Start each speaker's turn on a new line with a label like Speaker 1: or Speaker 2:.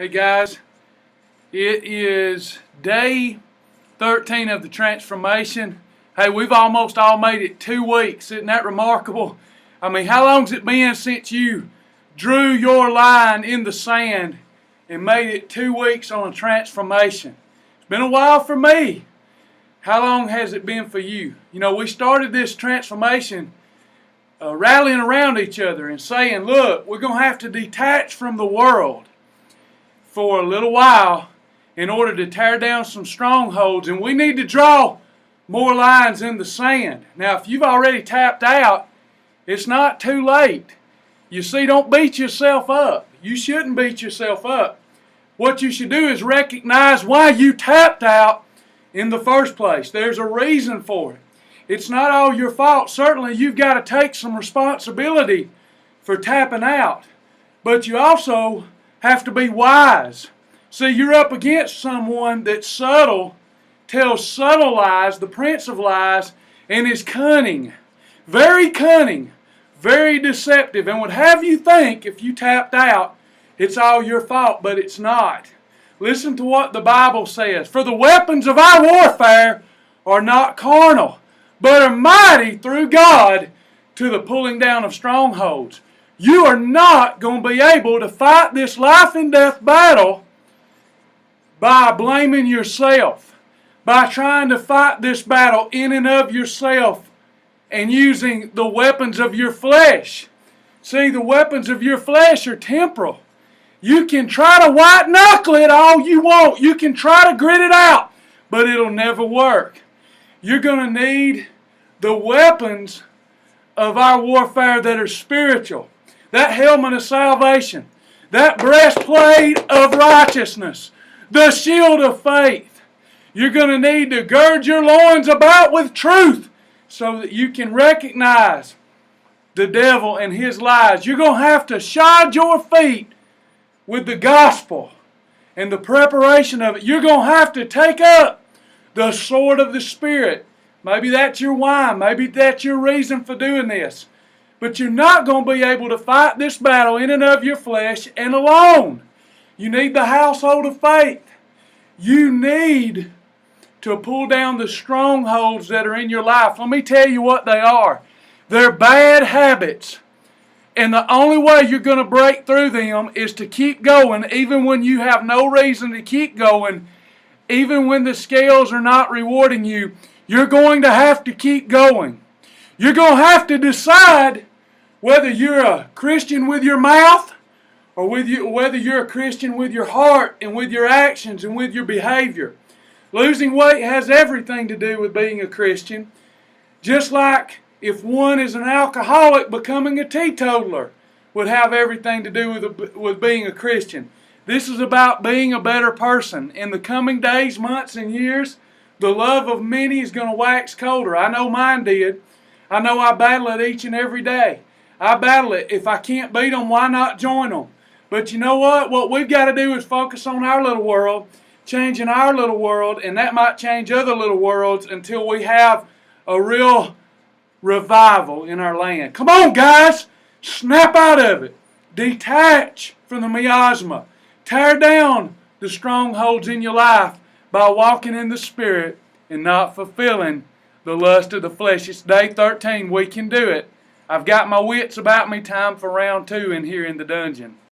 Speaker 1: Hey guys, it is day 13 of the transformation. Hey, we've almost all made it 2 weeks. Isn't that remarkable? I mean, how long's it been since you drew your line in the sand and made it 2 weeks on a transformation? It's been a while for me. How long has it been for you? You know, we started this transformation rallying around each other and saying, look, we're going to have to detach from the world for a little while in order to tear down some strongholds, and we need to draw more lines in the sand. Now, if you've already tapped out, it's not too late. You see, don't beat yourself up. You shouldn't beat yourself up. What you should do is recognize why you tapped out in the first place. There's a reason for it. It's not all your fault. Certainly, you've got to take some responsibility for tapping out. But you also have to be wise. See, you're up against someone that's subtle, tells subtle lies, the prince of lies, and is cunning, very deceptive, and would have you think if you tapped out, it's all your fault, but it's not. Listen to what the Bible says. For the weapons of our warfare are not carnal, but are mighty through God to the pulling down of strongholds. You are not going to be able to fight this life and death battle by blaming yourself, by trying to fight this battle in and of yourself and using the weapons of your flesh. See, the weapons of your flesh are temporal. You can try to white knuckle it all you want. You can try to grit it out, but it'll never work. You're going to need the weapons of our warfare that are spiritual. That helmet of salvation, that breastplate of righteousness, the shield of faith. You're going to need to gird your loins about with truth so that you can recognize the devil and his lies. You're going to have to shod your feet with the gospel and the preparation of it. You're going to have to take up the sword of the Spirit. Maybe that's your why. Maybe that's your reason for doing this. But you're not going to be able to fight this battle in and of your flesh and alone. You need the household of faith. You need to pull down the strongholds that are in your life. Let me tell you what they are. They're bad habits. And the only way you're going to break through them is to keep going even when you have no reason to keep going. Even when the scales are not rewarding you, you're going to have to keep going. You're going to have to decide whether you're a Christian with your mouth or whether you're a Christian with your heart and with your actions and with your behavior. Losing weight has everything to do with being a Christian. Just like if one is an alcoholic, becoming a teetotaler would have everything to do with being a Christian. This is about being a better person. In the coming days, months, and years, the love of many is going to wax colder. I know mine did. I know I battle it each and every day. I battle it. If I can't beat them, why not join them? But you know what? What we've got to do is focus on our little world, changing our little world, and that might change other little worlds until we have a real revival in our land. Come on, guys. Snap out of it. Detach from the miasma. Tear down the strongholds in your life by walking in the Spirit and not fulfilling the lust of the flesh. It's day 13. We can do it. I've got my wits about me. Time for round 2 in here in the dungeon.